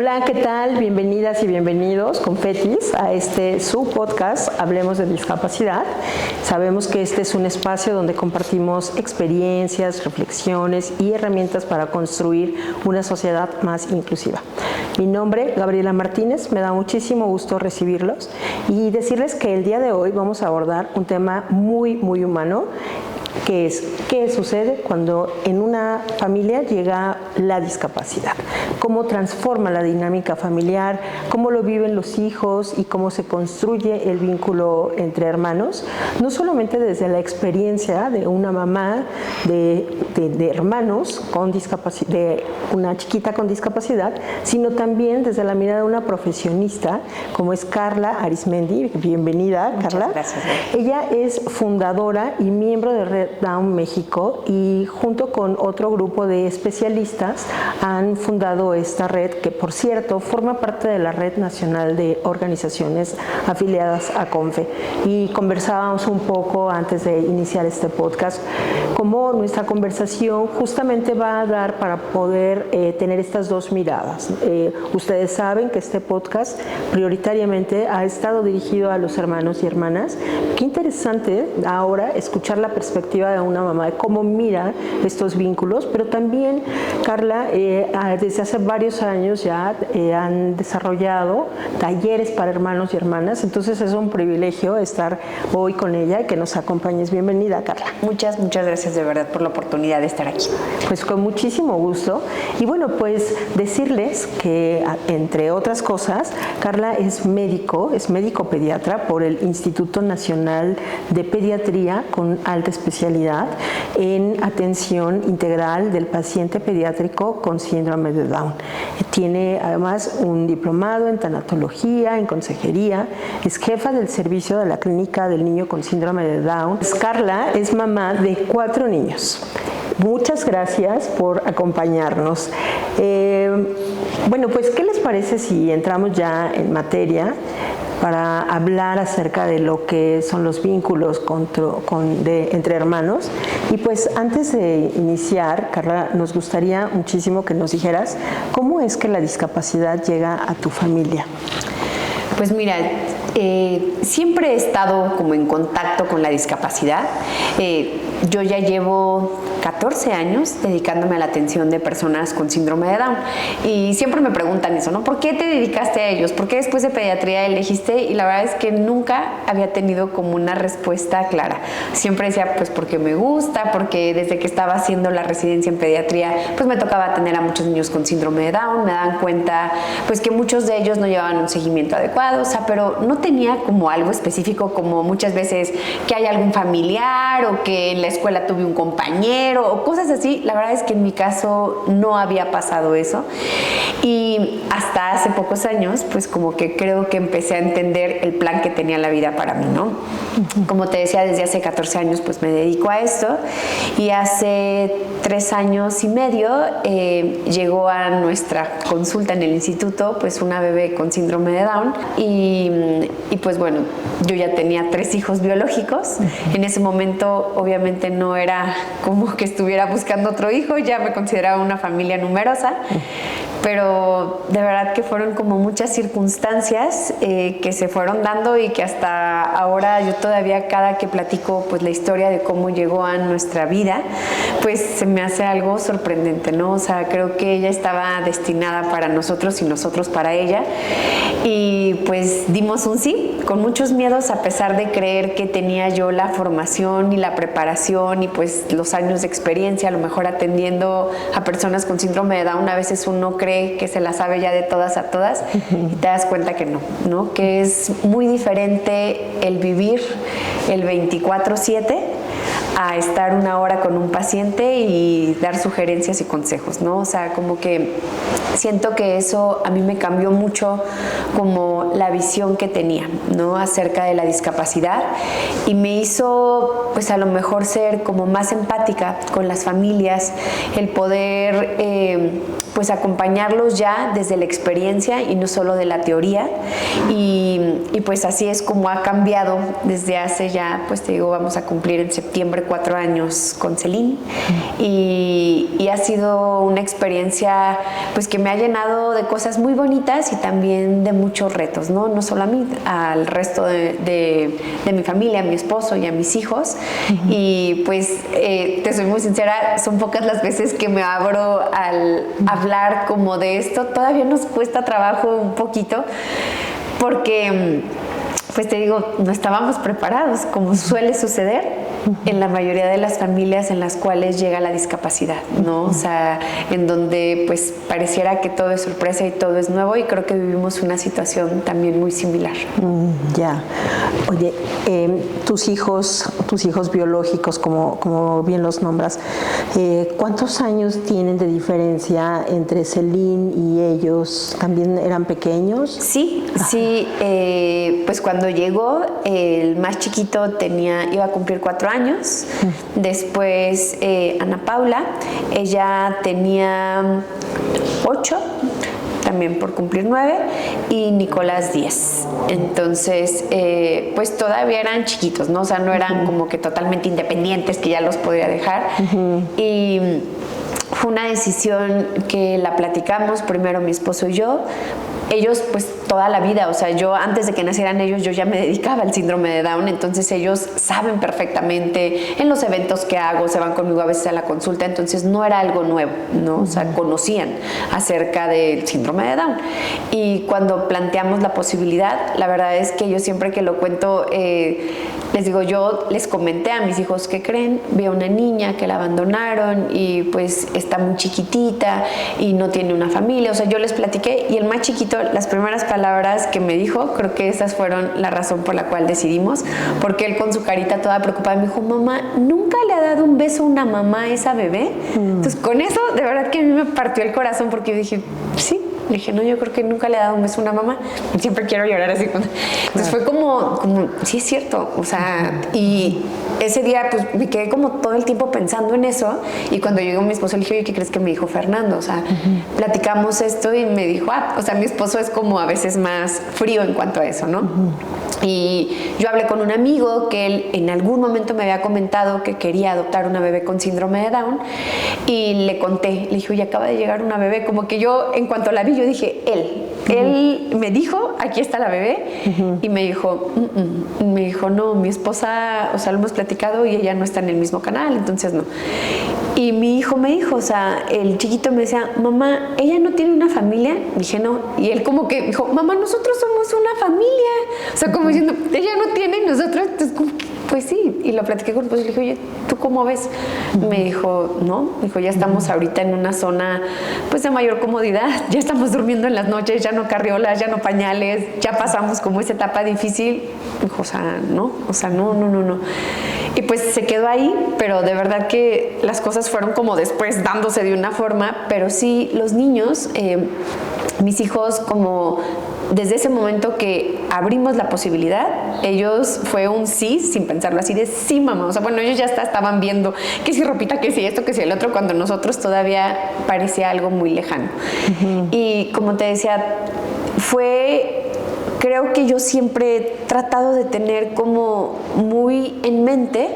Hola, ¿qué tal? Bienvenidas y bienvenidos, confetis, a su podcast Hablemos de Discapacidad. Sabemos que este es un espacio donde compartimos experiencias, reflexiones y herramientas para construir una sociedad más inclusiva. Mi nombre, Gabriela Martínez, me da muchísimo gusto recibirlos y decirles que el día de hoy vamos a abordar un tema muy humano, que es qué sucede cuando en una familia llega la discapacidad, cómo transforma la dinámica familiar, cómo lo viven los hijos y cómo se construye el vínculo entre hermanos, no solamente desde la experiencia de una mamá de hermanos con discapacidad, de una chiquita con discapacidad, sino también desde la mirada de una profesionista como es Carla Arismendi. Bienvenida, Carla. Muchas gracias. Ella es fundadora y miembro de Red Down México y junto con otro grupo de especialistas han fundado esta red que, por cierto, forma parte de la Red Nacional de Organizaciones afiliadas a CONFE. Y conversábamos un poco antes de iniciar este podcast cómo nuestra conversación justamente va a dar para poder tener estas dos miradas. Ustedes saben que este podcast prioritariamente ha estado dirigido a los hermanos y hermanas. Qué interesante ahora escuchar la perspectiva de una mamá, de cómo mira estos vínculos, pero también, Carla, desde hace varios años ya han desarrollado talleres para hermanos y hermanas, entonces es un privilegio estar hoy con ella y que nos acompañes. Bienvenida, Carla. Muchas gracias de verdad por la oportunidad de estar aquí. Pues con muchísimo gusto. Y bueno, pues decirles que, entre otras cosas, Carla es médico pediatra por el Instituto Nacional de Pediatría con alta especialidad en atención integral del paciente pediátrico con síndrome de Down. Tiene además un diplomado en tanatología, en consejería, es jefa del servicio de la clínica del niño con síndrome de Down. Carla es mamá de 4 niños. Muchas gracias por acompañarnos. Bueno, pues, ¿qué les parece si entramos ya en materia para hablar acerca de lo que son los vínculos entre hermanos? Y pues antes de iniciar, Carla, nos gustaría muchísimo que nos dijeras cómo es que la discapacidad llega a tu familia. Pues mira, siempre he estado como en contacto con la discapacidad. Yo ya llevo 14 años dedicándome a la atención de personas con síndrome de Down y siempre me preguntan eso, ¿no? ¿Por qué te dedicaste a ellos? ¿Por qué después de pediatría elegiste? Y la verdad es que nunca había tenido como una respuesta clara. Siempre decía, pues porque me gusta, porque desde que estaba haciendo la residencia en pediatría, pues me tocaba atender a muchos niños con síndrome de Down, me dan cuenta pues que muchos de ellos no llevaban un seguimiento adecuado, o sea, pero no tenía como algo específico, como muchas veces que hay algún familiar o que en la escuela tuve un compañero o cosas así. La verdad es que en mi caso no había pasado eso y hasta hace pocos años pues como que creo que empecé a entender el plan que tenía la vida para mí, ¿no? Como te decía, desde hace 14 años pues me dedico a esto y hace 3 años y medio llegó a nuestra consulta en el instituto pues una bebé con síndrome de Down y pues bueno, yo ya tenía 3 hijos biológicos. En ese momento obviamente no era como que estuviera buscando otro hijo, ya me consideraba una familia numerosa, pero de verdad que fueron como muchas circunstancias que se fueron dando y que hasta ahora yo todavía cada que platico pues la historia de cómo llegó a nuestra vida, pues se me hace algo sorprendente, ¿no? O sea, creo que ella estaba destinada para nosotros y nosotros para ella y pues dimos un sí, con muchos miedos a pesar de creer que tenía yo la formación y la preparación y pues los años de experiencia, a lo mejor atendiendo a personas con síndrome de Down. A veces uno cree que se la sabe ya de todas a todas y te das cuenta que no, que es muy diferente el vivir el 24/7 a estar 1 hora con un paciente y dar sugerencias y consejos, ¿no? O sea, como que siento que eso a mí me cambió mucho como la visión que tenía, ¿no? Acerca de la discapacidad y me hizo, pues a lo mejor ser como más empática con las familias, el poder pues acompañarlos ya desde la experiencia y no solo de la teoría y pues así es como ha cambiado desde hace ya, pues te digo, vamos a cumplir en septiembre 4 años con Celine y ha sido una experiencia pues que me ha llenado de cosas muy bonitas y también de muchos retos, ¿no? No solo a mí, al resto de mi familia, a mi esposo y a mis hijos. Y pues te soy muy sincera, son pocas las veces que me abro al hablar como de esto. Todavía nos cuesta trabajo un poquito porque pues te digo, no estábamos preparados, como suele suceder en la mayoría de las familias en las cuales llega la discapacidad, ¿no? O sea, en donde pues pareciera que todo es sorpresa y todo es nuevo, y creo que vivimos una situación también muy similar. Ya. Oye, tus hijos biológicos, como bien los nombras, ¿cuántos años tienen de diferencia entre Celine y ellos? ¿También eran pequeños? Sí, sí. Pues cuando llegó, el más chiquito iba a cumplir 4 años. Después Ana Paula, ella tenía 8, también por cumplir 9, y Nicolás 10. Entonces, pues todavía eran chiquitos, ¿no? O sea, no eran como que totalmente independientes, que ya los podía dejar. Y fue una decisión que la platicamos primero mi esposo y yo. Ellos pues toda la vida, o sea, yo antes de que nacieran ellos, yo ya me dedicaba al síndrome de Down, entonces ellos saben perfectamente en los eventos que hago, se van conmigo a veces a la consulta, entonces no era algo nuevo, ¿no? O sea, conocían acerca del síndrome de Down. Y cuando planteamos la posibilidad, la verdad es que yo siempre que lo cuento, les digo, yo les comenté a mis hijos, ¿qué creen? Vi a una niña que la abandonaron y pues está muy chiquitita y no tiene una familia, o sea, yo les platiqué, y el más chiquito, las primeras palabras que me dijo, creo que esas fueron la razón por la cual decidimos, porque él con su carita toda preocupada me dijo, mamá, ¿nunca le ha dado un beso a una mamá a esa bebé? Entonces con eso, de verdad que a mí me partió el corazón, porque yo dije, sí. Le dije, no, yo creo que nunca le he dado un beso a una mamá. Siempre quiero llorar así. Entonces fue como, sí es cierto. O sea, y ese día pues me quedé como todo el tiempo pensando en eso. Y cuando llegó mi esposo le dije, oye, ¿qué crees que me dijo Fernando? O sea, platicamos esto y me dijo, o sea, mi esposo es como a veces más frío en cuanto a eso, ¿no? Y yo hablé con un amigo que él en algún momento me había comentado que quería adoptar una bebé con síndrome de Down, y le conté, le dije, oye, acaba de llegar una bebé. Como que yo, en cuanto la vi, yo dije, él me dijo, aquí está la bebé, y me dijo, no, mi esposa, o sea, lo hemos platicado y ella no está en el mismo canal, entonces no. Y mi hijo me dijo, o sea, el chiquito me decía, mamá, ¿ella no tiene una familia? Dije, no. Y él como que dijo, mamá, nosotros somos una familia. O sea, como diciendo, ella no tiene y nosotros, pues sí. Y lo platiqué con mi esposo y le dije, oye, ¿tú cómo ves? Me dijo, no. Dijo, ya estamos ahorita en una zona, pues, de mayor comodidad. Ya estamos durmiendo en las noches, ya no carriolas, ya no pañales, ya pasamos como esa etapa difícil. Dijo, o sea, no. Y pues se quedó ahí, pero de verdad que las cosas fueron como después dándose de una forma, pero sí, los niños, mis hijos, como desde ese momento que abrimos la posibilidad, ellos fue un sí, sin pensarlo, así de sí, mamá. O sea, bueno, ellos ya estaban viendo que si ropita, que si esto, que si el otro, cuando nosotros todavía parecía algo muy lejano. Y como te decía, creo que yo siempre he tratado de tener como muy en mente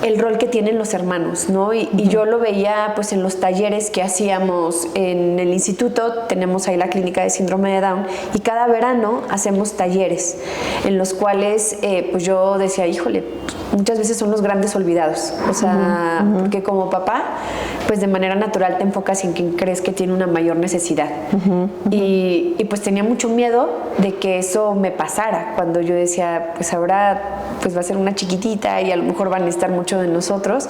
el rol que tienen los hermanos, ¿no? Y yo lo veía pues en los talleres que hacíamos en el instituto. Tenemos ahí la clínica de síndrome de Down, y cada verano hacemos talleres en los cuales pues yo decía, híjole, muchas veces son los grandes olvidados, o sea, porque como papá pues de manera natural te enfocas en quien crees que tiene una mayor necesidad. Y pues tenía mucho miedo de que eso me pasara, cuando yo decía, pues ahora pues va a ser una chiquitita y a lo mejor van a necesitar mucho de nosotros,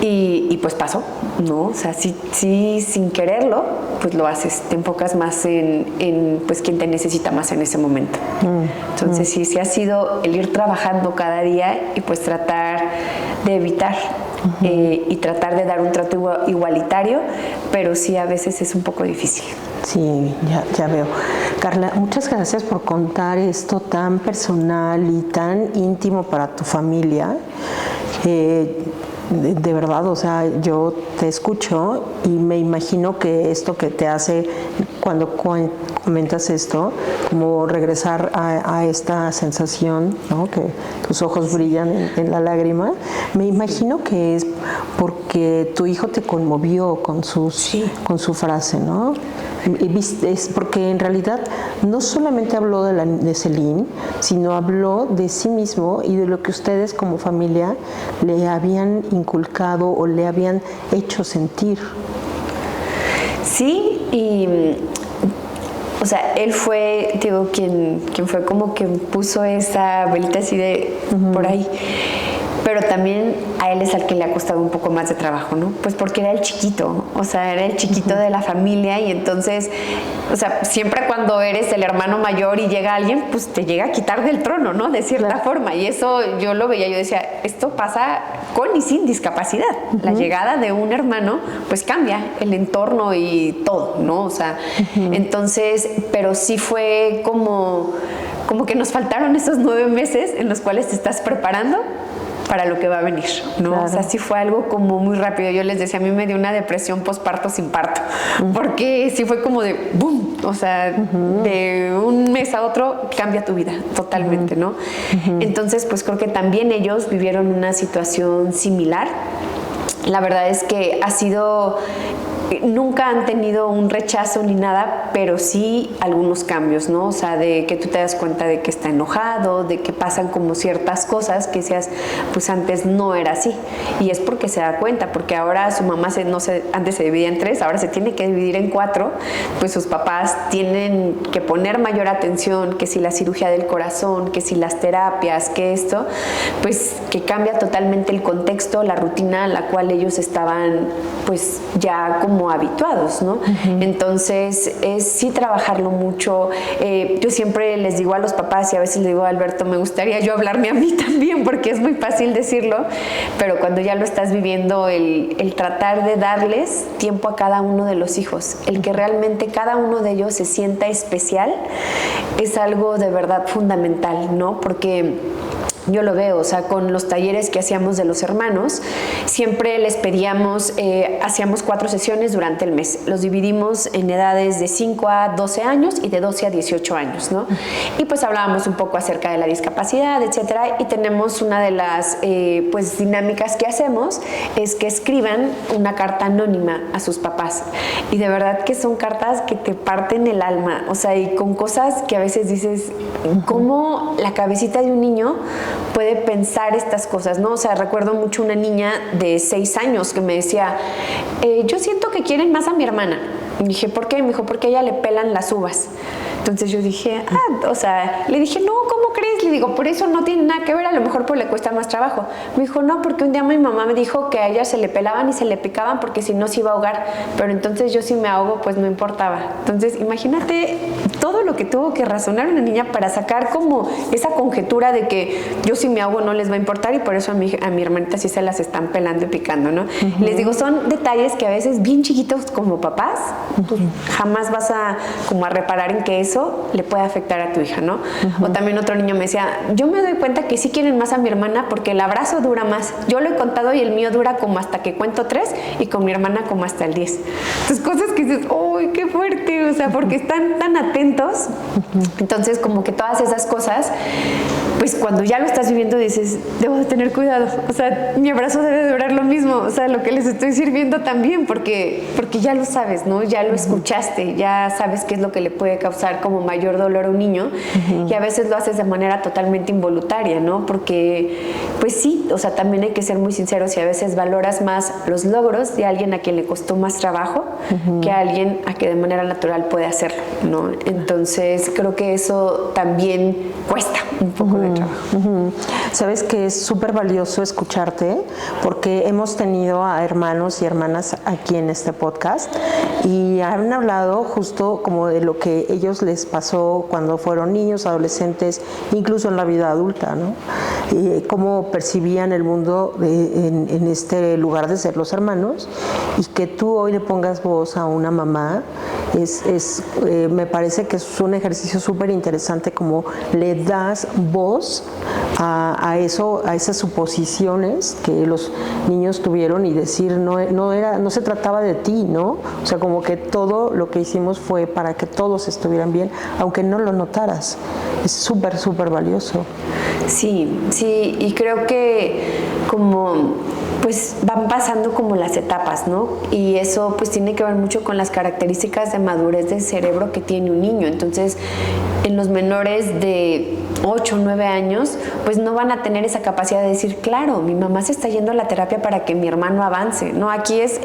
y pues pasó, ¿no? O sea, sí, sin quererlo, pues lo haces, te enfocas más en pues quien te necesita más en ese momento. Entonces sí ha sido el ir trabajando cada día y pues tratar de evitar y tratar de dar un trato igualitario, pero sí a veces es un poco difícil. Sí, ya veo. Carla, muchas gracias por contar esto tan personal y tan íntimo para tu familia. De verdad, o sea, yo te escucho y me imagino que esto que te hace cuando comentas esto, como regresar a esta sensación, ¿no? Que tus ojos brillan en la lágrima, me imagino que es porque tu hijo te conmovió con su frase, ¿no? Es porque en realidad no solamente habló de Celine, sino habló de sí mismo y de lo que ustedes como familia le habían inculcado o le habían hecho sentir. Sí, y o sea, él fue, digo, quien fue como que puso esa velita así de por ahí. Pero también a él es al que le ha costado un poco más de trabajo, ¿no? Pues porque era el chiquito, o sea, era el chiquito de la familia y entonces, o sea, siempre cuando eres el hermano mayor y llega alguien, pues te llega a quitar del trono, ¿no? De cierta forma. Y eso yo lo veía, yo decía, esto pasa con y sin discapacidad. La llegada de un hermano, pues cambia el entorno y todo, ¿no? O sea, entonces, pero sí fue como que nos faltaron esos 9 meses en los cuales te estás preparando para lo que va a venir, ¿no? Claro. O sea, sí fue algo como muy rápido. Yo les decía, a mí me dio una depresión posparto sin parto, porque sí fue como de boom, o sea, de un mes a otro cambia tu vida totalmente, ¿no? Entonces, pues creo que también ellos vivieron una situación similar. La verdad es que ha sido... Nunca han tenido un rechazo ni nada, pero sí algunos cambios, ¿no? O sea, de que tú te das cuenta de que está enojado, de que pasan como ciertas cosas que seas, pues antes no era así. Y es porque se da cuenta, porque ahora su mamá antes se dividía en 3, ahora se tiene que dividir en 4, pues sus papás tienen que poner mayor atención, que si la cirugía del corazón, que si las terapias, que esto, pues que cambia totalmente el contexto, la rutina a la cual ellos estaban, pues ya como habituados, ¿no? Entonces, es sí trabajarlo mucho. Yo siempre les digo a los papás y a veces le digo a Alberto, me gustaría yo hablarme a mí también, porque es muy fácil decirlo, pero cuando ya lo estás viviendo, el tratar de darles tiempo a cada uno de los hijos, el que realmente cada uno de ellos se sienta especial, es algo de verdad fundamental, ¿no? Porque yo lo veo, o sea, con los talleres que hacíamos de los hermanos, siempre les pedíamos, hacíamos 4 sesiones durante el mes. Los dividimos en edades de 5 a 12 años y de 12 a 18 años, ¿no? Y pues hablábamos un poco acerca de la discapacidad, etcétera, y tenemos una de las pues dinámicas que hacemos es que escriban una carta anónima a sus papás. Y de verdad que son cartas que te parten el alma, o sea, y con cosas que a veces dices, ¿cómo la cabecita de un niño puede pensar estas cosas, ¿no? O sea, recuerdo mucho una niña de 6 años que me decía, yo siento que quieren más a mi hermana. Y dije, ¿por qué? Me dijo, porque a ella le pelan las uvas. Entonces yo dije, o sea, le dije, no, ¿cómo crees? Le digo, por eso no tiene nada que ver, a lo mejor pues le cuesta más trabajo. Me dijo, no, porque un día mi mamá me dijo que a ella se le pelaban y se le picaban porque si no se iba a ahogar, pero entonces yo si me ahogo pues no importaba. Entonces imagínate todo lo que tuvo que razonar una niña para sacar como esa conjetura de que yo si me ahogo no les va a importar y por eso a mi hermanita sí se las están pelando y picando, ¿no? Les digo, son detalles que a veces bien chiquitos como papás, pues jamás vas a como a reparar en que eso le puede afectar a tu hija, ¿no? O también otro niño me decía, yo me doy cuenta que sí quieren más a mi hermana porque el abrazo dura más. Yo lo he contado y el mío dura como hasta que cuento 3 y con mi hermana como hasta el 10. Entonces cosas que dices, ¡uy, qué fuerte! O sea, porque están tan atentos. Entonces como que todas esas cosas, pues cuando ya lo estás viviendo dices, debo de tener cuidado. O sea, mi abrazo debe durar lo mismo. O sea, lo que les estoy sirviendo también porque ya lo sabes, ¿no? Ya lo escuchaste, ya sabes qué es lo que le puede causar como mayor dolor a un niño y a veces lo haces de manera totalmente involuntaria, ¿no? Porque, pues sí, o sea, también hay que ser muy sinceros y a veces valoras más los logros de alguien a quien le costó más trabajo que a alguien a que de manera natural puede hacerlo, ¿no? Entonces, creo que eso también cuesta un poco de trabajo. Sabes que es súper valioso escucharte porque hemos tenido a hermanos y hermanas aquí en este podcast y han hablado justo como de lo que ellos les pasó cuando fueron niños, adolescentes, incluso en la vida adulta, ¿no? Y cómo percibían el mundo en este lugar de ser los hermanos y que tú hoy le pongas voz a una mamá me parece que es un ejercicio súper interesante como le das voz a eso, a esas suposiciones que los niños tuvieron y decir no se trataba de ti, ¿no? O sea, como que todo lo que hicimos fue para que todos estuvieran bien, aunque no lo notaras. Es súper, súper valioso. Sí, y creo que como pues van pasando como las etapas, ¿no? Y eso pues tiene que ver mucho con las características de madurez del cerebro que tiene un niño. Entonces, en los menores de 8 o 9 años, pues no van a tener esa capacidad de decir, claro, mi mamá se está yendo a la terapia para que mi hermano avance. No, aquí es,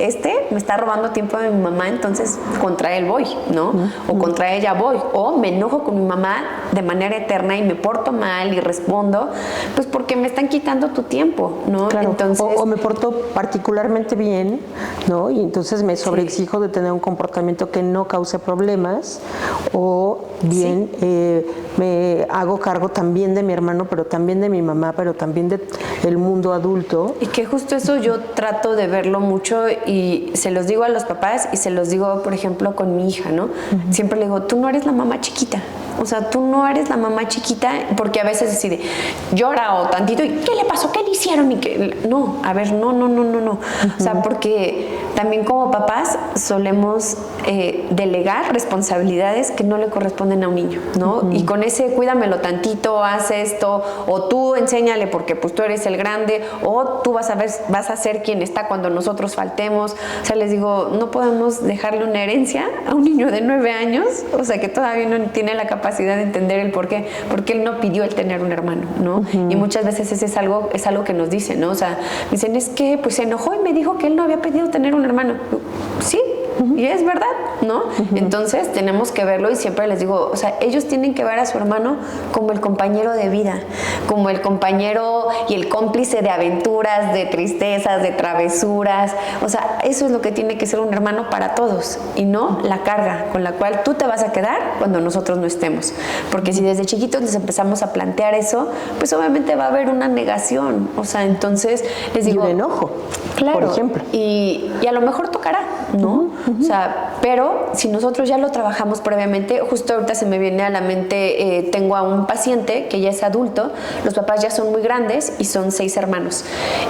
me está robando tiempo de mi mamá, entonces contra él voy, ¿no? O contra ella voy. O me enojo con mi mamá de manera eterna y me porto mal y respondo, pues porque me están quitando tu tiempo, ¿no? Claro. Entonces, o me porto particularmente bien, ¿no? Y entonces me sobreexijo de tener un comportamiento que no cause problemas, o bien me hago cargo también de mi hermano, pero también de mi mamá, pero también del mundo adulto. Y que justo eso yo trato de verlo mucho y se los digo a los papás y se los digo, por ejemplo, con mi hija, ¿no? Siempre le digo, tú no eres la mamá chiquita. O sea, tú no eres la mamá chiquita, porque a veces decide, llora o tantito, ¿y qué le pasó? ¿Qué le hicieron? No, a ver, no. O sea, porque también como papás solemos delegar responsabilidades que no le corresponden a un niño, ¿no? Y con ese cuídamelo tantito, haz esto, o tú enséñale porque pues tú eres el grande, o tú vas a ser quien está cuando nosotros faltemos. O sea, les digo, no podemos dejarle una herencia a un niño de 9 años, o sea, que todavía no tiene la capacidad de entender el por qué, porque él no pidió el tener un hermano, ¿no? Y muchas veces ese es algo que nos dicen, ¿no? O sea, dicen, es que pues se enojó y me dijo que él no había pedido tener un hermano. Sí, y es verdad, ¿no? Entonces tenemos que verlo y siempre les digo, o sea, ellos tienen que ver a su hermano como el compañero de vida, como el compañero y el cómplice de aventuras, de tristezas, de travesuras. O sea, eso es lo que tiene que ser un hermano para todos y no la carga con la cual tú te vas a quedar cuando nosotros no estemos. Porque si desde chiquitos les empezamos a plantear eso, pues obviamente va a haber una negación. O sea, entonces les digo... Y un enojo, claro, por ejemplo. Y a lo mejor tocará, ¿no? O sea, pero si nosotros ya lo trabajamos previamente, justo ahorita se me viene a la mente, tengo a un paciente que ya es adulto, los papás ya son muy grandes y son 6 hermanos.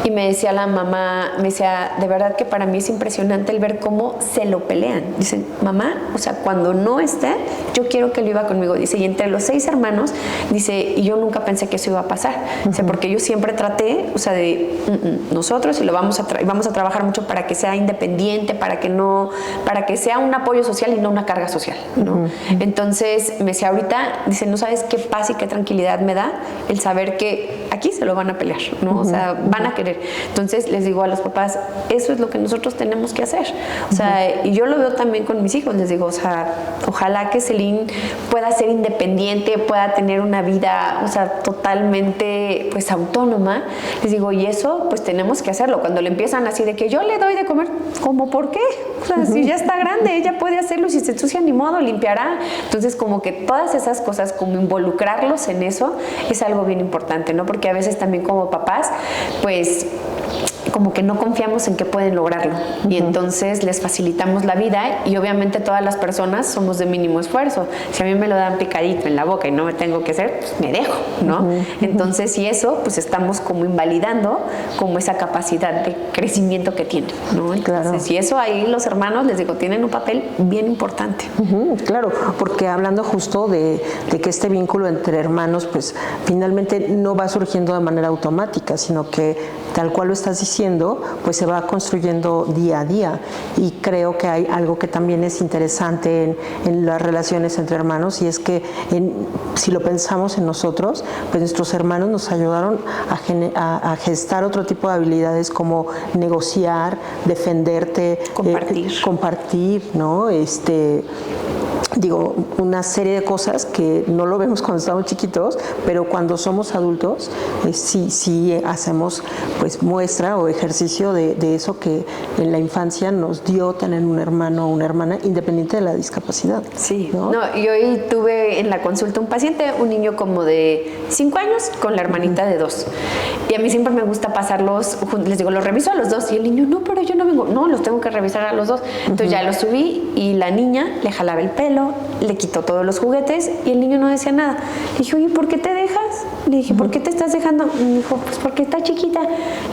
Y me decía la mamá, de verdad que para mí es impresionante el ver cómo se lo pelean. Dicen, mamá, o sea, cuando no esté, yo quiero que él viva conmigo. Dice, y entre los 6 hermanos, dice, y yo nunca pensé que eso iba a pasar. Dice, porque yo siempre traté, o sea, de nosotros, y vamos a trabajar mucho para que sea independiente, para que sea un apoyo social y no una carga social, ¿no? Entonces me decía ahorita, dice, no sabes qué paz y qué tranquilidad me da el saber que aquí se lo van a pelear, ¿no? O sea, van a querer. Entonces les digo a los papás, eso es lo que nosotros tenemos que hacer. O sea, y yo lo veo también con mis hijos, les digo, o sea, ojalá que Celine pueda ser independiente, pueda tener una vida, o sea, totalmente pues autónoma. Les digo, y eso pues tenemos que hacerlo. Cuando le empiezan así de que yo le doy de comer, ¿cómo por qué? O sea, si ya está grande, ella puede hacerlo, si se ensucia ni modo, limpiará. Entonces como que todas esas cosas, como involucrarlos en eso, es algo bien importante, ¿no? Porque a veces también como papás, pues como que no confiamos en que pueden lograrlo y entonces les facilitamos la vida y obviamente todas las personas somos de mínimo esfuerzo. Si a mí me lo dan picadito en la boca y no me tengo que hacer, pues me dejo, ¿no? Entonces, y eso, pues estamos como invalidando como esa capacidad de crecimiento que tienen, ¿no? Entonces, y eso ahí los hermanos, les digo, tienen un papel bien importante. Claro, porque hablando justo de que este vínculo entre hermanos, pues finalmente no va surgiendo de manera automática, sino que tal cual lo estás diciendo, pues se va construyendo día a día. Y creo que hay algo que también es interesante en las relaciones entre hermanos, y es que si lo pensamos en nosotros, pues nuestros hermanos nos ayudaron a gestar otro tipo de habilidades como negociar, defenderte, compartir, ¿no? Digo, una serie de cosas que no lo vemos cuando estamos chiquitos, pero cuando somos adultos sí hacemos pues muestra o ejercicio de eso que en la infancia nos dio tener un hermano o una hermana, independiente de la discapacidad. Sí, ¿no? Y hoy tuve en la consulta un paciente, un niño como de 5 años con la hermanita de 2. Y a mí siempre me gusta pasarlos, les digo, los reviso a los 2 y el niño, no, pero yo no vengo, no, los tengo que revisar a los 2. Entonces ya los subí y la niña le jalaba el pelo, pelo, le quitó todos los juguetes y el niño no decía nada. Le dije, oye, ¿por qué te dejas? Le dije, ¿por qué te estás dejando? Me dijo, pues porque está chiquita.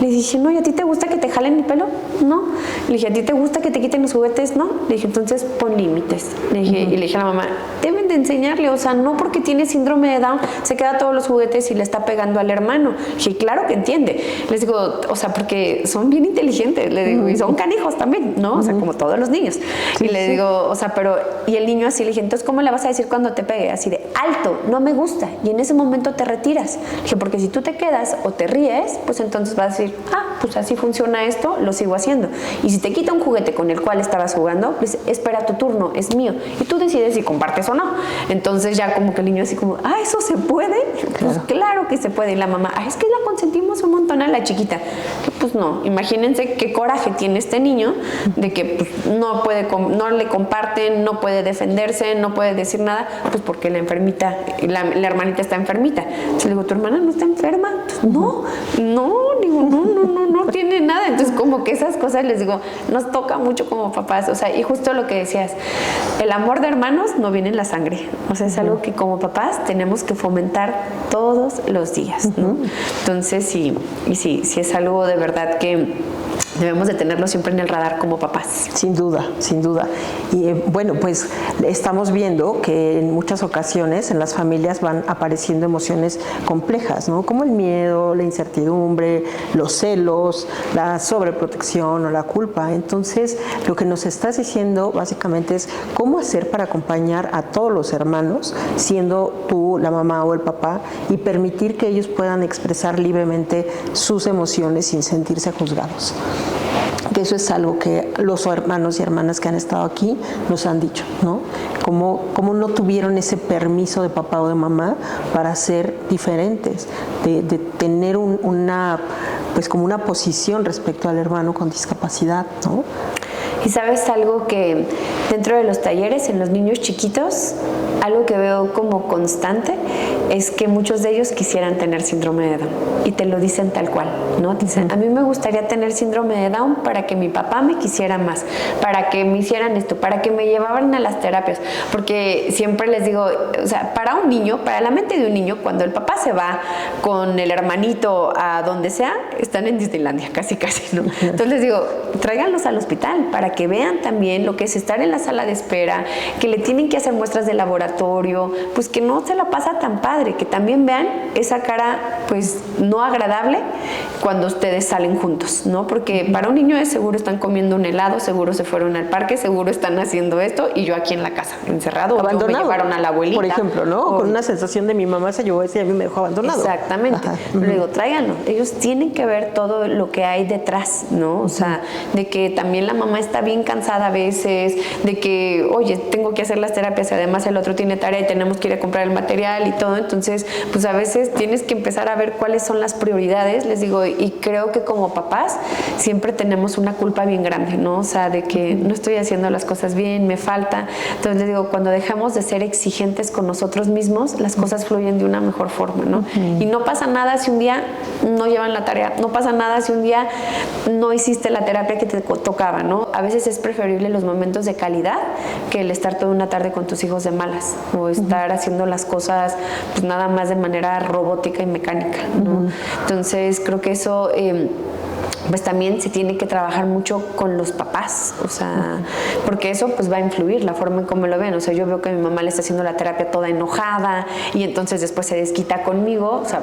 Le dije, no, ¿y a ti te gusta que te jalen el pelo? No. Le dije, ¿a ti te gusta que te quiten los juguetes? No. Le dije, entonces pon límites. Le dije, y le dije a la mamá, deben de enseñarle, o sea, no porque tiene síndrome de Down se queda todos los juguetes y le está pegando al hermano. Le dije, claro que entiende. Les digo, o sea, porque son bien inteligentes, le digo, y son canijos también, ¿no? O sea, como todos los niños. Sí, y le digo, o sea, pero, y el niño así, le dije, entonces, ¿cómo le vas a decir cuando te pegue? Así de, alto, no me gusta. Y en ese momento te retiras. Le dije, porque si tú te quedas o te ríes, pues entonces vas a decir, pues así funciona esto, lo sigo haciendo. Y si te quita un juguete con el cual estabas jugando, pues espera tu turno, es mío. Y tú decides si compartes o no. Entonces ya como que el niño así como, ¿eso se puede? Pues claro que se puede. Y la mamá, es que la consentimos un montón a la chiquita. Que pues no, imagínense qué coraje tiene este niño de que pues, no le comparten, no puede defenderse, no puede decir nada, pues porque la enfermita, la hermanita está enfermita. Entonces le digo, ¿tu hermana no está enferma? Pues, no, digo, no tiene nada. Entonces como que esas cosas, les digo, nos toca mucho como papás, o sea, y justo lo que decías, el amor de hermanos no viene en la sangre, o sea, es algo que como papás tenemos que fomentar todos los días, ¿no? Entonces sí es algo de verdad que debemos de tenerlo siempre en el radar como papás. Sin duda, sin duda. Y bueno, pues estamos viendo que en muchas ocasiones en las familias van apareciendo emociones complejas, ¿no? Como el miedo, la incertidumbre, los celos, la sobreprotección o la culpa. Entonces, lo que nos estás diciendo básicamente es cómo hacer para acompañar a todos los hermanos, siendo tú la mamá o el papá, y permitir que ellos puedan expresar libremente sus emociones sin sentirse juzgados. Que eso es algo que los hermanos y hermanas que han estado aquí nos han dicho, ¿no? Como no tuvieron ese permiso de papá o de mamá para ser diferentes, de tener pues como una posición respecto al hermano con discapacidad, ¿no? Y sabes algo que dentro de los talleres, en los niños chiquitos, algo que veo como constante es que muchos de ellos quisieran tener síndrome de Down y te lo dicen tal cual, ¿no? Dicen, a mí me gustaría tener síndrome de Down para que mi papá me quisiera más, para que me hicieran esto, para que me llevaran a las terapias, porque siempre les digo, o sea, para un niño, para la mente de un niño, cuando el papá se va con el hermanito a donde sea, están en Disneylandia, casi, ¿no? Entonces les digo, tráiganlos al hospital para que vean también lo que es estar en la sala de espera, que le tienen que hacer muestras de laboratorio, pues que no se la pasa tan padre, que también vean esa cara pues no agradable cuando ustedes salen juntos, ¿no? Porque para un niño es seguro están comiendo un helado, seguro se fueron al parque, seguro están haciendo esto y yo aquí en la casa, encerrado, abandonado, o me llevaron a la abuelita. Por ejemplo, ¿no? Con una sensación de mi mamá se llevó ese y a mí me dejó abandonado. Exactamente. Le digo, tráiganlo. Ellos tienen que ver todo lo que hay detrás, ¿no? O sea, de que también la mamá está bien cansada a veces, de que, oye, tengo que hacer las terapias y además el otro tiene tarea y tenemos que ir a comprar el material y todo. Entonces, pues a veces tienes que empezar a ver cuáles son las prioridades, les digo, y creo que como papás siempre tenemos una culpa bien grande, ¿no? O sea, de que no estoy haciendo las cosas bien, me falta. Entonces, les digo, cuando dejamos de ser exigentes con nosotros mismos, las cosas fluyen de una mejor forma, ¿no? Y no pasa nada si un día no llevan la tarea, no pasa nada si un día no hiciste la terapia que te tocaba, ¿no? A veces es preferible los momentos de calidad que el estar toda una tarde con tus hijos de malas o estar haciendo las cosas pues nada más de manera robótica y mecánica, ¿no? Entonces creo que eso pues también se tiene que trabajar mucho con los papás, o sea, porque eso pues va a influir la forma en cómo lo ven. O sea, yo veo que mi mamá le está haciendo la terapia toda enojada y entonces después se desquita conmigo, o sea,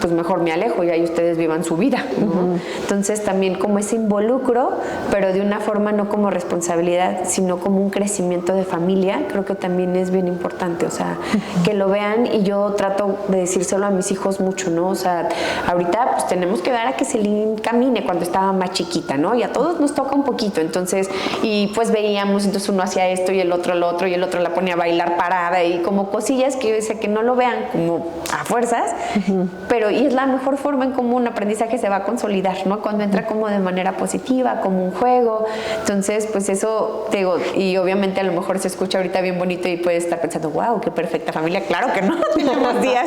pues mejor me alejo y ahí ustedes vivan su vida, ¿no? Entonces también como ese involucro, pero de una forma no como responsabilidad, sino como un crecimiento de familia, creo que también es bien importante, o sea, que lo vean. Y yo trato de decírselo a mis hijos mucho, ¿no? O sea, ahorita pues tenemos que dar a que se le camine cuando estaba más chiquita, ¿no? Y a todos nos toca un poquito, entonces, y pues veíamos, entonces uno hacía esto y el otro lo otro, y el otro la ponía a bailar parada y como cosillas que yo decía que no lo vean como a fuerzas, pero y es la mejor forma en cómo un aprendizaje se va a consolidar, ¿no? Cuando entra como de manera positiva, como un juego. Entonces, pues eso, te digo, y obviamente a lo mejor se escucha ahorita bien bonito y puedes estar pensando, wow, qué perfecta familia. Claro que no, tenemos días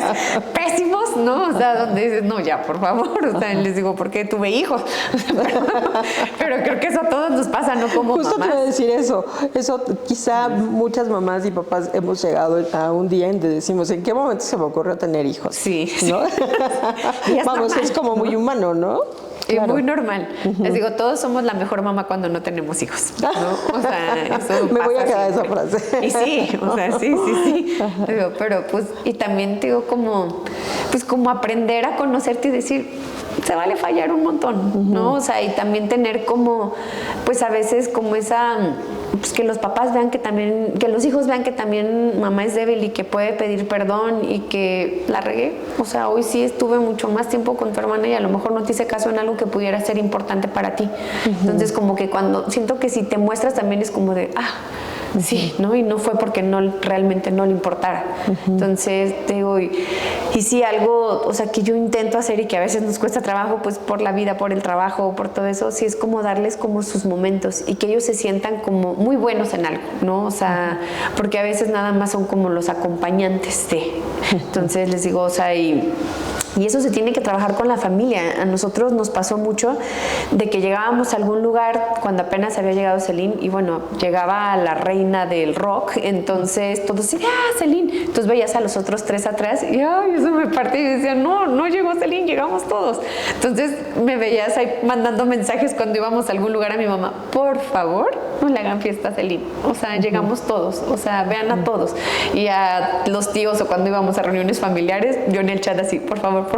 pésimos, ¿no? O sea, donde dices, no, ya, por favor, o sea, les digo, ¿por qué tuve hijos? pero creo que eso a todos nos pasa, ¿no? Como Justo mamás. te iba a decir eso. Eso quizá muchas mamás y papás hemos llegado a un día en que decimos, ¿en qué momento se me ocurrió tener hijos? Sí. ¿No? Y es Vamos, normal. es como muy humano, ¿no? Es muy normal. Les digo, todos somos la mejor mamá cuando no tenemos hijos, ¿no? O sea, eso Me voy a pasa quedar esa siempre. frase. Y sí, o sea, sí. Digo, pero pues, y también digo como, pues como aprender a conocerte y decir, se vale fallar un montón, ¿no? O sea, y también tener como, pues a veces como esa, pues que los papás vean que también, que los hijos vean que también mamá es débil y que puede pedir perdón y que la regué. O sea, hoy sí estuve mucho más tiempo con tu hermana y a lo mejor no te hice caso en algo que pudiera ser importante para ti. Entonces, como que cuando, siento que si te muestras también es como de, sí, ¿no? Y no fue porque realmente no le importara. Entonces, te digo, y sí algo, o sea, que yo intento hacer y que a veces nos cuesta trabajo, pues por la vida, por el trabajo, por todo eso, sí es como darles como sus momentos y que ellos se sientan como muy buenos en algo, ¿no? O sea, porque a veces nada más son como los acompañantes de. Entonces, les digo, o sea, y eso se tiene que trabajar con la familia. A nosotros nos pasó mucho de que llegábamos a algún lugar cuando apenas había llegado Celine y bueno, llegaba la reina del rock, entonces todos decían, Celine. Entonces veías a los otros tres atrás y eso me partía y decía, no llegó Celine, llegamos todos. Entonces me veías ahí mandando mensajes cuando íbamos a algún lugar a mi mamá, por favor, no le hagan fiesta a Celine. O sea, llegamos todos, o sea, vean a todos. Y a los tíos o cuando íbamos a reuniones familiares, yo en el chat así, por favor,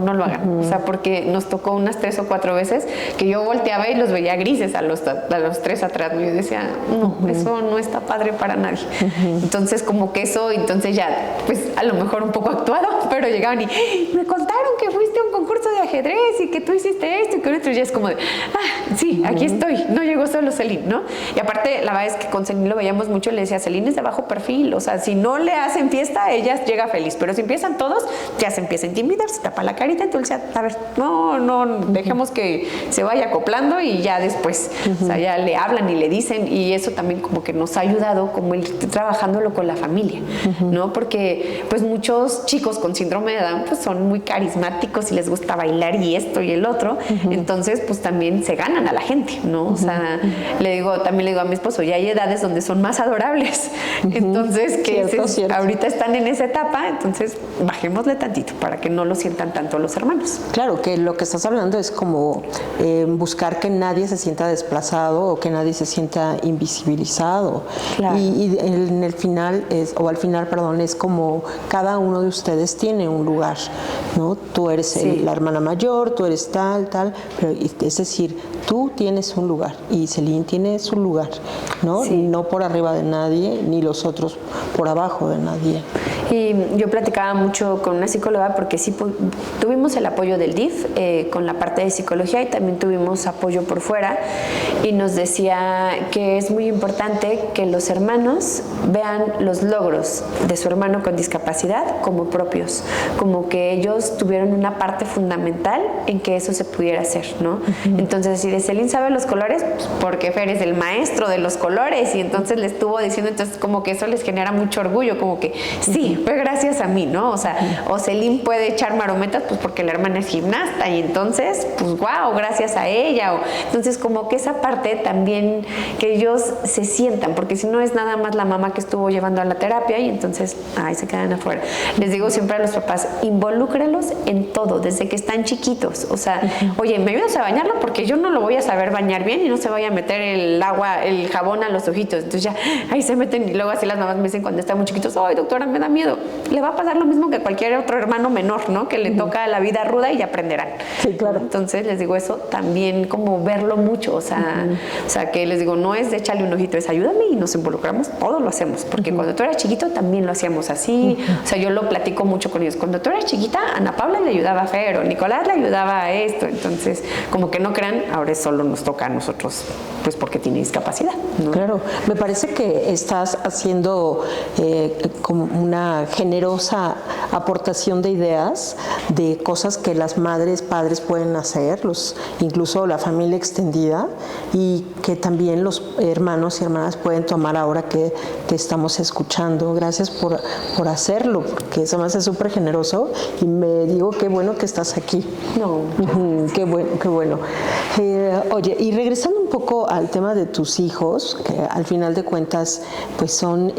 no lo hagan. O sea, porque nos tocó unas 3 o 4 veces que yo volteaba y los veía grises a los 3 atrás. Y yo decía, no, eso no está padre para nadie. Entonces, como que eso, entonces ya, pues a lo mejor un poco actuado, pero llegaban y me contaron que fuiste a un concurso de ajedrez y que tú hiciste esto y que otro. Y ya es como de, sí, aquí estoy. No llegó solo Celine, ¿no? Y aparte, la verdad es que con Celine lo veíamos mucho y le decía, Celine es de bajo perfil. O sea, si no le hacen fiesta, ella llega feliz. Pero si empiezan todos, ya se empieza a intimidar, se tapa la carita, entonces a ver, no, dejemos que se vaya acoplando y ya después, o sea, ya le hablan y le dicen y eso también como que nos ha ayudado como ir trabajándolo con la familia, ¿no? Porque pues muchos chicos con síndrome de Down pues son muy carismáticos y les gusta bailar y esto y el otro, entonces pues también se ganan a la gente, ¿no? O sea, también le digo a mi esposo, ya hay edades donde son más adorables, entonces que cierto. Ahorita están en esa etapa, entonces bajémosle tantito para que no lo sientan tanto los hermanos. Claro, que lo que estás hablando es como buscar que nadie se sienta desplazado o que nadie se sienta invisibilizado. Claro. Y en el final, al final, es como cada uno de ustedes tiene un lugar, ¿no? Tú eres la hermana mayor, tú eres tal, pero es decir, tú tienes un lugar y Celine tiene su lugar, ¿no? Sí. No por arriba de nadie, ni los otros por abajo de nadie. Y yo platicaba mucho con una psicóloga porque sí tuvimos el apoyo del DIF con la parte de psicología y también tuvimos apoyo por fuera y nos decía que es muy importante que los hermanos vean los logros de su hermano con discapacidad como propios, como que ellos tuvieron una parte fundamental en que eso se pudiera hacer, ¿no? Entonces, si de Celine sabe los colores, pues porque Fer es el maestro de los colores y entonces le estuvo diciendo, entonces como que eso les genera mucho orgullo, como que sí, fue gracias a mí, ¿no? O sea, o Celine puede echar marometas pues porque la hermana es gimnasta y entonces, pues wow, gracias a ella. Entonces como que esa parte también que ellos se sientan, porque si no es nada más la mamá que estuvo llevando a la terapia y entonces, se quedan afuera. Les digo siempre a los papás, involúcralos en todo, desde que están chiquitos. O sea, oye, ¿me ayudas a bañarlo? Porque yo no lo voy a saber bañar bien y no se vaya a meter el agua, el jabón a los ojitos. Entonces ya, ahí se meten y luego así las mamás me dicen cuando están muy chiquitos, ay doctora, me da miedo. Le va a pasar lo mismo que cualquier otro hermano menor, ¿no? Que le toca la vida ruda y aprenderán. Sí, claro. Entonces les digo eso también como verlo mucho, o sea, que les digo, no es de echarle un ojito, es ayúdame y nos involucramos, todo lo hacemos, porque cuando tú eras chiquito también lo hacíamos así, o sea, yo lo platico mucho con ellos, cuando tú eras chiquita, Ana Paula le ayudaba a Fer, o Nicolás le ayudaba a esto, entonces, como que no crean, ahora solo nos toca a nosotros, pues porque tiene discapacidad, ¿no? Claro, me parece que estás haciendo como una una generosa aportación de ideas, de cosas que las madres, padres pueden hacer, incluso la familia extendida, y que también los hermanos y hermanas pueden tomar ahora que te estamos escuchando. Gracias por hacerlo, porque se me hace súper generoso y me digo qué bueno que estás aquí. No. Qué bueno, qué bueno. Oye, y regresando un poco al tema de tus hijos, que al final de cuentas pues son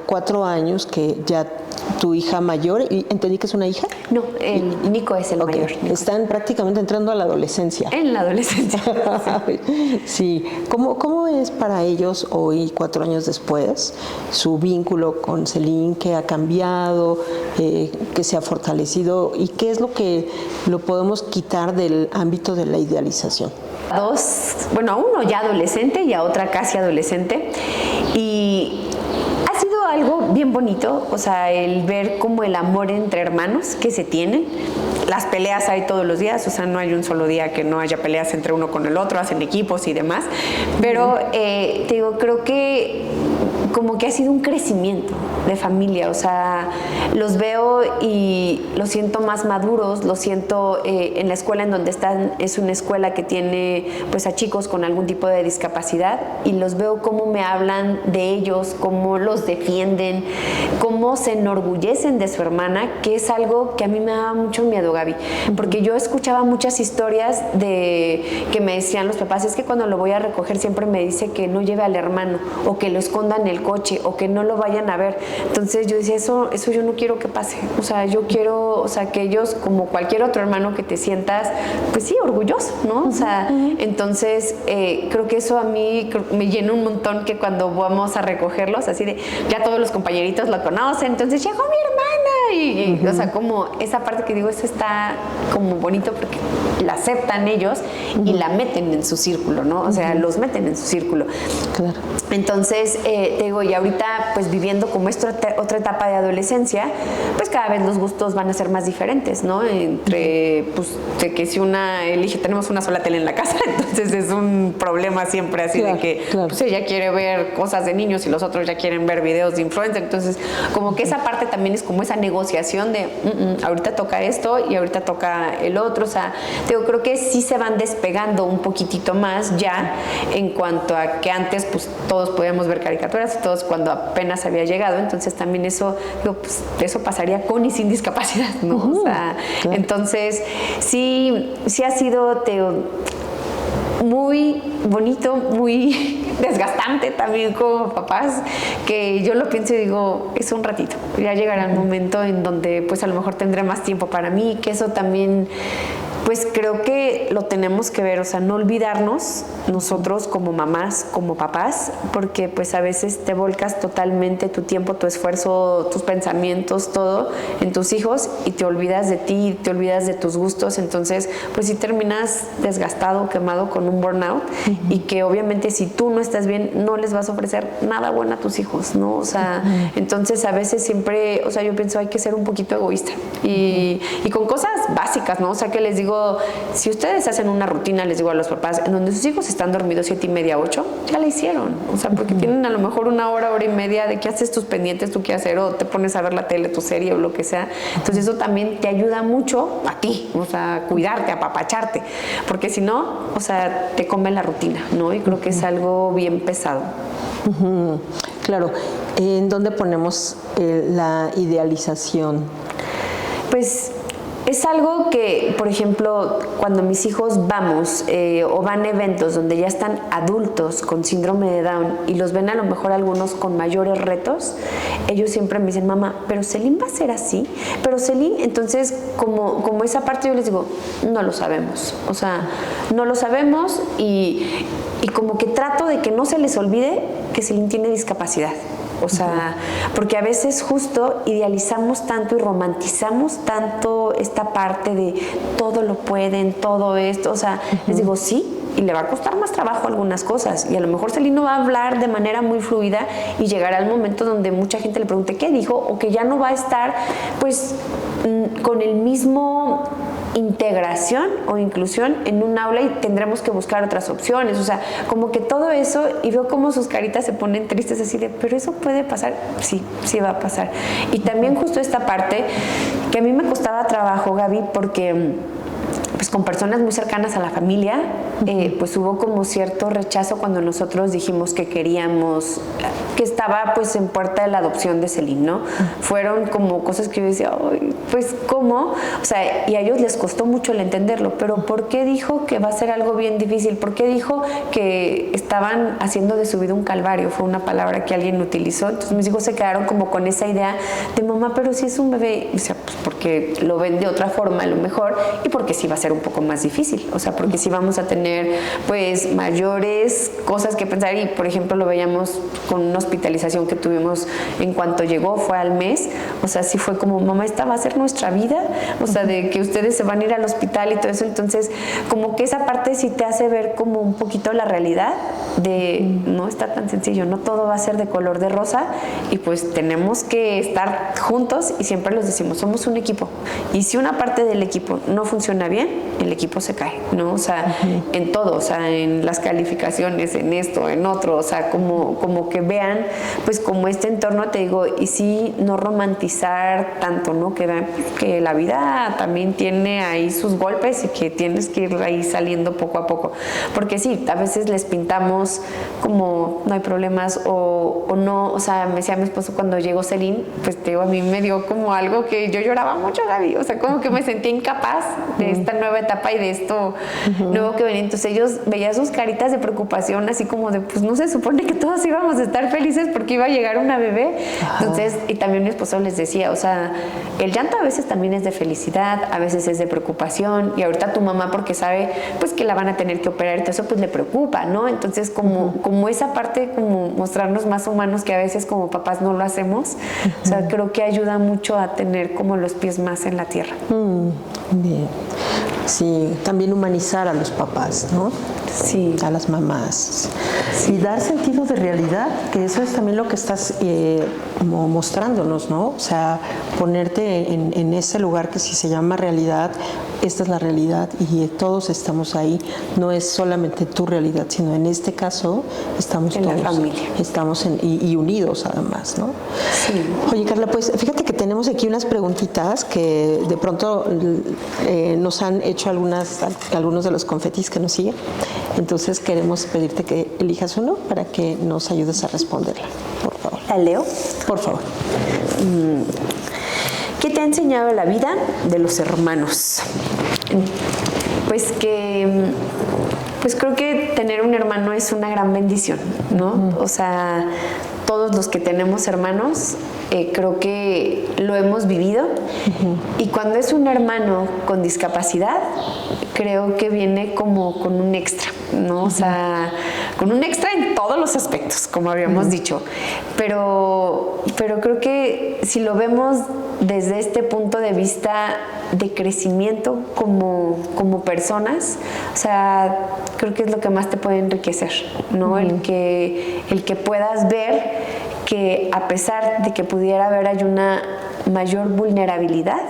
4 años que ya tu hija mayor, y entendí que es una hija. No, el Nico es el mayor. Nico. Están prácticamente entrando a la adolescencia. En la adolescencia. Sí. ¿Cómo es para ellos hoy, 4 años después, su vínculo con Celine? ¿Qué ha cambiado? ¿Qué se ha fortalecido? ¿Y qué es lo que lo podemos quitar del ámbito de la idealización? A uno ya adolescente y a otra casi adolescente. Y ha sido algo bien bonito, o sea, el ver como el amor entre hermanos que se tienen. Las peleas hay todos los días, o sea, no hay un solo día que no haya peleas entre uno con el otro, hacen equipos y demás. Pero, te digo, creo que como que ha sido un crecimiento de familia, o sea, los veo y los siento más maduros, los siento en la escuela en donde están, es una escuela que tiene pues a chicos con algún tipo de discapacidad, y los veo cómo me hablan de ellos, cómo los defienden, cómo se enorgullecen de su hermana, que es algo que a mí me daba mucho miedo, Gaby, porque yo escuchaba muchas historias de que me decían los papás, es que cuando lo voy a recoger siempre me dice que no lleve al hermano, o que lo esconda en el coche, o que no lo vayan a ver. Entonces yo decía, eso yo no quiero que pase. O sea, yo quiero, o sea, que ellos, como cualquier otro hermano, que te sientas, pues sí, orgulloso, ¿no? O sea, entonces creo que eso a mí me llena un montón, que cuando vamos a recogerlos, así de, ya todos los compañeritos lo conocen, entonces llegó mi hermana, y o sea, como esa parte que digo, eso está como bonito, porque la aceptan ellos y la meten en su círculo, ¿no? O sea, los meten en su círculo. Claro. Entonces, te digo, y ahorita pues viviendo como esta otra etapa de adolescencia, pues cada vez los gustos van a ser más diferentes, ¿no? Entre, pues, de que si una elige, tenemos una sola tele en la casa, entonces es un problema siempre así, claro, de que pues ella quiere ver cosas de niños y los otros ya quieren ver videos de influencer, entonces como que esa parte también es como esa negociación de ahorita toca esto y ahorita toca el otro, o sea, digo, creo que sí se van despegando un poquitito más ya, en cuanto a que antes pues todos podíamos ver caricaturas, todos cuando apenas había llegado, entonces también eso, digo, pues eso pasaría con y sin discapacidad, ¿no? O sea, claro. Entonces sí ha sido, muy bonito, muy desgastante también como papás, que yo lo pienso y digo, es un ratito, ya llegará el momento en donde pues a lo mejor tendré más tiempo para mí, que eso también pues creo que lo tenemos que ver, o sea, no olvidarnos nosotros como mamás, como papás, porque pues a veces te volcas totalmente tu tiempo, tu esfuerzo, tus pensamientos, todo en tus hijos, y te olvidas de ti, te olvidas de tus gustos, entonces pues sí terminas desgastado, quemado, con un burnout, y que obviamente si tú no estás bien, no les vas a ofrecer nada bueno a tus hijos, ¿no? O sea, entonces a veces siempre, o sea, yo pienso hay que ser un poquito egoísta, y con cosas básicas, ¿no? O sea, que les digo, si ustedes hacen una rutina, les digo a los papás, en donde sus hijos están dormidos 7:30, 8, ya la hicieron. O sea, porque tienen a lo mejor una hora, hora y media de que haces tus pendientes, tú qué hacer, o te pones a ver la tele, tu serie o lo que sea. Entonces eso también te ayuda mucho a ti, o sea, cuidarte, apapacharte. Porque si no, o sea, te come la rutina, ¿no? Y creo que es algo bien pesado. Claro. ¿En dónde ponemos la idealización? Pues es algo que, por ejemplo, cuando mis hijos vamos o van a eventos donde ya están adultos con síndrome de Down y los ven a lo mejor algunos con mayores retos, ellos siempre me dicen, mamá, ¿pero Celine va a ser así? Pero Celine, entonces, como esa parte yo les digo, no lo sabemos. O sea, no lo sabemos, y como que trato de que no se les olvide que Celine tiene discapacidad. O sea, porque a veces justo idealizamos tanto y romantizamos tanto esta parte de todo lo pueden, todo esto. O sea, les digo, sí, y le va a costar más trabajo algunas cosas. Y a lo mejor Celine no va a hablar de manera muy fluida y llegará el momento donde mucha gente le pregunte qué dijo, o que ya no va a estar, pues, con el mismo integración o inclusión en un aula y tendremos que buscar otras opciones. O sea, como que todo eso, y veo como sus caritas se ponen tristes así de, pero eso puede pasar. Sí, sí va a pasar. Y también justo esta parte que a mí me costaba trabajo, Gaby, porque pues con personas muy cercanas a la familia, pues hubo como cierto rechazo cuando nosotros dijimos que queríamos, que estaba pues en puerta de la adopción de Celine, ¿no? Fueron como cosas que yo decía, ay, pues ¿cómo? O sea, y a ellos les costó mucho el entenderlo, pero ¿por qué dijo que va a ser algo bien difícil? ¿Por qué dijo que estaban haciendo de su vida un calvario? Fue una palabra que alguien utilizó. Entonces mis hijos se quedaron como con esa idea de, mamá, pero si es un bebé, o sea, pues porque lo ven de otra forma a lo mejor, y porque sí va a ser un poco más difícil, o sea, porque sí vamos a tener pues mayores cosas que pensar. Y por ejemplo lo veíamos con una hospitalización que tuvimos en cuanto llegó, fue al mes, o sea, sí fue como, mamá, esta va a ser nuestra vida, o sea, de que ustedes se van a ir al hospital y todo eso. Entonces como que esa parte sí te hace ver como un poquito la realidad de no está tan sencillo, no todo va a ser de color de rosa, y pues tenemos que estar juntos. Y siempre les decimos, somos un equipo, y si una parte del equipo no funciona bien, el equipo se cae, ¿no? O sea, en todo, o sea, en las calificaciones, en esto, en otro, o sea, como que vean, pues como este entorno, te digo, y sí no romantizar tanto, ¿no? Que vean que la vida también tiene ahí sus golpes y que tienes que ir ahí saliendo poco a poco, porque sí, a veces les pintamos como no hay problemas o no. O sea, me decía mi esposo cuando llegó Celine, pues te digo, a mí me dio como algo que yo lloraba mucho, Gaby, o sea, como que me sentía incapaz de esta nueva etapa y de esto nuevo que venía. Entonces ellos veían sus caritas de preocupación, así como de, pues no se supone que todos íbamos a estar felices porque iba a llegar una bebé. Entonces, y también mi esposo les decía, o sea, el llanto a veces también es de felicidad, a veces es de preocupación, y ahorita tu mamá, porque sabe pues que la van a tener que operar y todo eso, pues le preocupa, ¿no? Entonces como esa parte, como mostrarnos más humanos, que a veces como papás no lo hacemos, o sea, creo que ayuda mucho a tener como los pies más en la tierra. Bien. Sí, también humanizar a los papás, ¿no? Sí. A las mamás. Sí. Y dar sentido de realidad, que eso es también lo que estás como mostrándonos, ¿no? O sea, ponerte en ese lugar que si se llama realidad, esta es la realidad y todos estamos ahí. No es solamente tu realidad, sino en este caso estamos en todos. La familia. Estamos y unidos además, ¿no? Sí. Oye, Carla, pues fíjate que tenemos aquí unas preguntitas que de pronto nos han hecho algunos de los confetis que nos siguen. Entonces queremos pedirte que elijas uno para que nos ayudes a responderla, por favor. ¿La leo? Por favor. ¿Qué te ha enseñado la vida de los hermanos? Pues creo que tener un hermano es una gran bendición, ¿no? O sea, todos los que tenemos hermanos, creo que lo hemos vivido. Y cuando es un hermano con discapacidad, creo que viene como con un extra, ¿no? O sea, con un extra en todos los aspectos, como habíamos dicho. Pero creo que si lo vemos desde este punto de vista de crecimiento como personas, o sea, creo que es lo que más te puede enriquecer, ¿no? El que puedas ver que a pesar de que pudiera haber hay una mayor vulnerabilidad,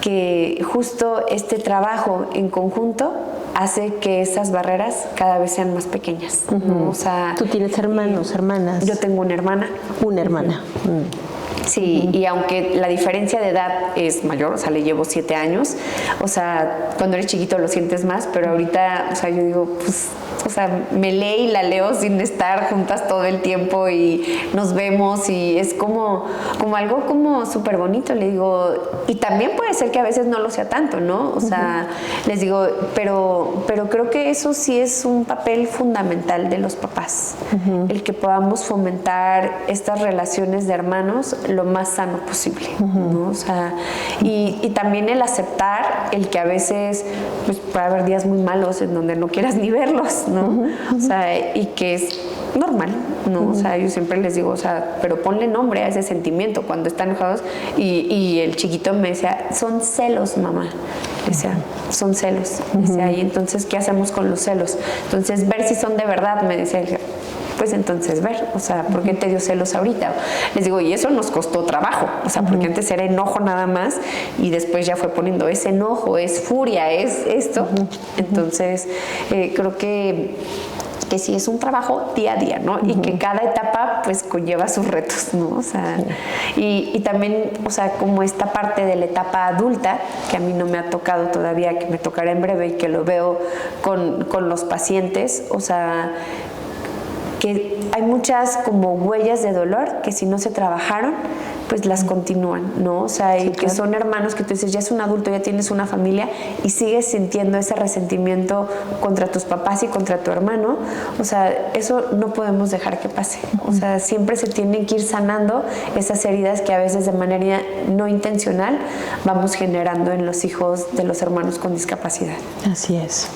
que justo este trabajo en conjunto hace que esas barreras cada vez sean más pequeñas, ¿no? O sea, ¿tú tienes hermanos, hermanas? Yo tengo una hermana. Una hermana. Sí, y aunque la diferencia de edad es mayor, o sea, le llevo 7 años, o sea, cuando eres chiquito lo sientes más, pero ahorita, o sea, yo digo, pues, o sea, me lee y la leo sin estar juntas todo el tiempo y nos vemos y es como algo como súper bonito, le digo, y también puede ser que a veces no lo sea tanto, ¿no? O sea, les digo, pero creo que eso sí es un papel fundamental de los papás, el que podamos fomentar estas relaciones de hermanos lo más sano posible, ¿no? O sea, y también el aceptar el que a veces pues, puede haber días muy malos en donde no quieras ni verlos, ¿no? O sea, y que es normal, ¿no? O sea, yo siempre les digo, o sea, pero ponle nombre a ese sentimiento cuando están enojados. Y el chiquito me decía, son celos, mamá. Decía, son celos. Decía, y entonces, ¿qué hacemos con los celos? Entonces, ver si son de verdad, me decía. pues entonces ver, o sea, ¿por qué te dio celos ahorita? Les digo, y eso nos costó trabajo, o sea, porque antes era enojo nada más y después ya fue poniendo es enojo, es furia, es esto. Entonces, creo que sí es un trabajo día a día, ¿no? Y que cada etapa pues conlleva sus retos, ¿no? O sea, y también, o sea, como esta parte de la etapa adulta, que a mí no me ha tocado todavía, que me tocará en breve y que lo veo con los pacientes, o sea, que hay muchas como huellas de dolor que si no se trabajaron, pues las continúan, ¿no? O sea, y que son hermanos que tú dices, ya es un adulto, ya tienes una familia y sigues sintiendo ese resentimiento contra tus papás y contra tu hermano. O sea, eso no podemos dejar que pase. O sea, siempre se tienen que ir sanando esas heridas que a veces de manera no intencional vamos generando en los hijos de los hermanos con discapacidad. Así es.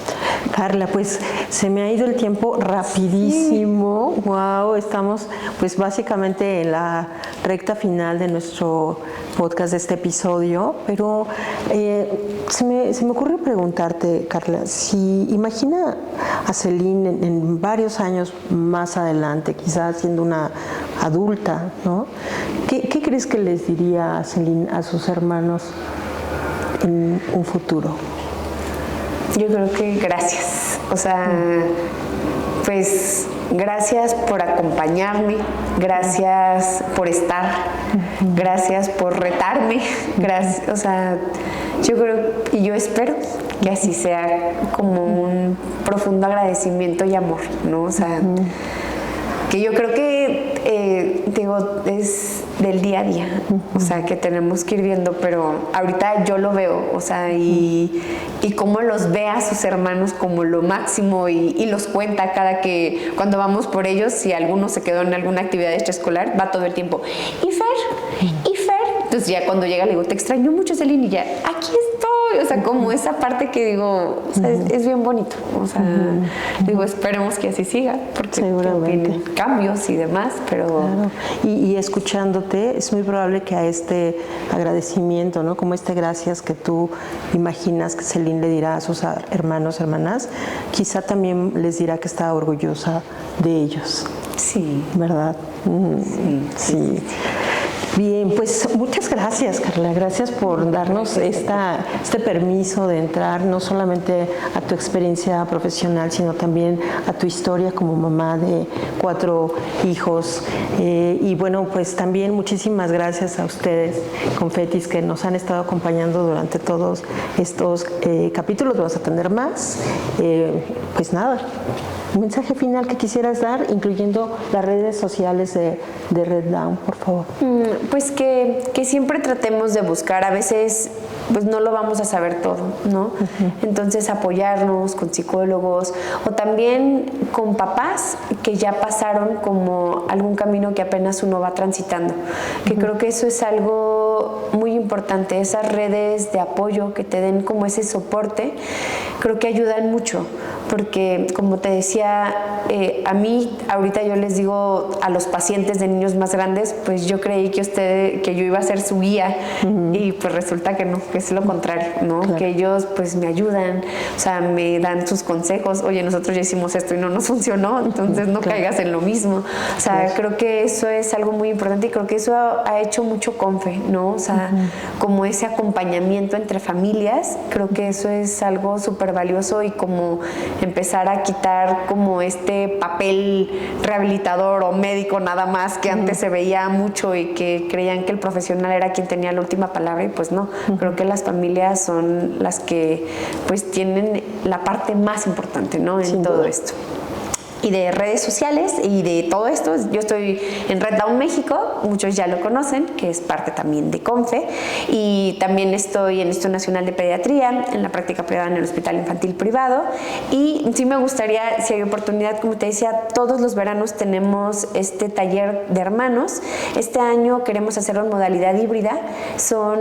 Carla, pues se me ha ido el tiempo rapidísimo. Wow, estamos pues básicamente en la recta final de nuestro podcast, de este episodio, pero se me ocurre preguntarte, Carla, si imagina a Celine en varios años más adelante, quizás siendo una adulta, ¿no? ¿Qué crees que les diría Celine a sus hermanos en un futuro? Yo creo que gracias, o sea, pues gracias por acompañarme, gracias por estar, gracias por retarme, gracias, o sea, yo creo y yo espero que así sea, como un profundo agradecimiento y amor, ¿no? O sea, que yo creo que, digo, es del día a día, o sea, que tenemos que ir viendo, pero ahorita yo lo veo, o sea, y cómo los ve a sus hermanos como lo máximo y los cuenta cuando vamos por ellos, si alguno se quedó en alguna actividad extraescolar, va todo el tiempo, y Fer, entonces ya cuando llega le digo, te extraño mucho, Celine, y ya, aquí estoy, o sea, como esa parte que digo, o sea, es bien bonito, o sea, digo, esperemos que así siga, porque tienen cambios y demás, pero... Claro. Y escuchándote, es muy probable que a este agradecimiento, ¿no? Como este gracias que tú imaginas que Celine le dirá a sus hermanos, hermanas, quizá también les dirá que está orgullosa de ellos. Sí. ¿Verdad? Sí. Bien, pues muchas gracias, Carla. Gracias por darnos este permiso de entrar no solamente a tu experiencia profesional, sino también a tu historia como mamá de 4 hijos. Y bueno, pues también muchísimas gracias a ustedes, Confetis, que nos han estado acompañando durante todos estos capítulos. Vamos a tener más. Pues nada. Un mensaje final que quisieras dar, incluyendo las redes sociales de Red Dawn, por favor. Pues que siempre tratemos de buscar, a veces pues no lo vamos a saber todo, ¿no? Entonces apoyarnos con psicólogos o también con papás que ya pasaron como algún camino que apenas uno va transitando, que creo que eso es algo muy importante, esas redes de apoyo que te den como ese soporte, creo que ayudan mucho, porque como te decía, a mí ahorita yo les digo a los pacientes de niños más grandes, pues yo creí que yo iba a ser su guía y pues resulta que no, que es lo contrario, ¿no? Claro. Que ellos pues me ayudan, o sea, me dan sus consejos, oye, nosotros ya hicimos esto y no nos funcionó, entonces no caigas en lo mismo, o sea, creo que eso es algo muy importante y creo que eso ha hecho mucho Confe, ¿no? O sea, como ese acompañamiento entre familias, creo que eso es algo súper valioso y como empezar a quitar como este papel rehabilitador o médico nada más que antes se veía mucho y que creían que el profesional era quien tenía la última palabra y pues no, creo que las familias son las que pues tienen la parte más importante, ¿no? En todo esto. Y de redes sociales y de todo esto, yo estoy en Red Dawn México, muchos ya lo conocen, que es parte también de Confe, y también estoy en el Instituto Nacional de Pediatría, en la práctica privada en el Hospital Infantil Privado, y sí me gustaría, si hay oportunidad, como te decía, todos los veranos tenemos este taller de hermanos. Este año queremos hacerlo en modalidad híbrida, son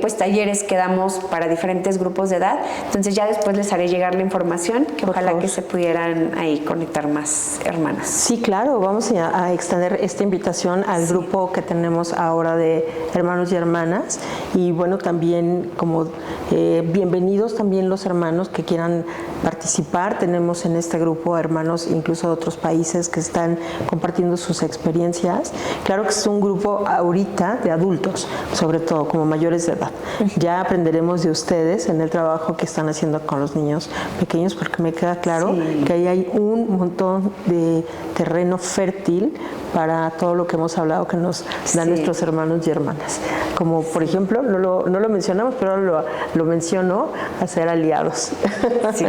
pues talleres que damos para diferentes grupos de edad, entonces ya después les haré llegar la información, que ojalá que se pudieran ahí conectar conectar más hermanas. Sí, claro, vamos a extender esta invitación al grupo que tenemos ahora de hermanos y hermanas, y bueno, también como bienvenidos también los hermanos que quieran participar. Tenemos en este grupo hermanos incluso de otros países que están compartiendo sus experiencias. Claro que es un grupo ahorita de adultos, sobre todo como mayores de edad. Ya aprenderemos de ustedes en el trabajo que están haciendo con los niños pequeños, porque me queda claro que ahí hay un montón de terreno fértil para todo lo que hemos hablado que nos dan nuestros hermanos y hermanas. Como por ejemplo, no lo mencionamos, pero ahora lo menciono, hacer aliados.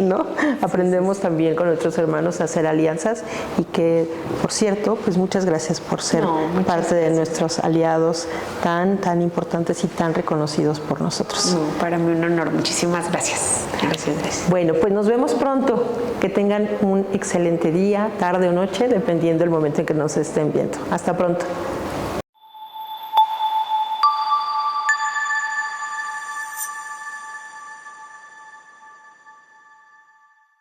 ¿No? Aprendemos también con nuestros hermanos a hacer alianzas, y que, por cierto, pues muchas gracias por ser parte de nuestros aliados tan importantes y tan reconocidos por nosotros. Para mí un honor, muchísimas gracias. Gracias. Bueno, pues nos vemos pronto. Que tengan un excelente día, tarde o noche, dependiendo del momento en que nos estén viendo. Hasta pronto.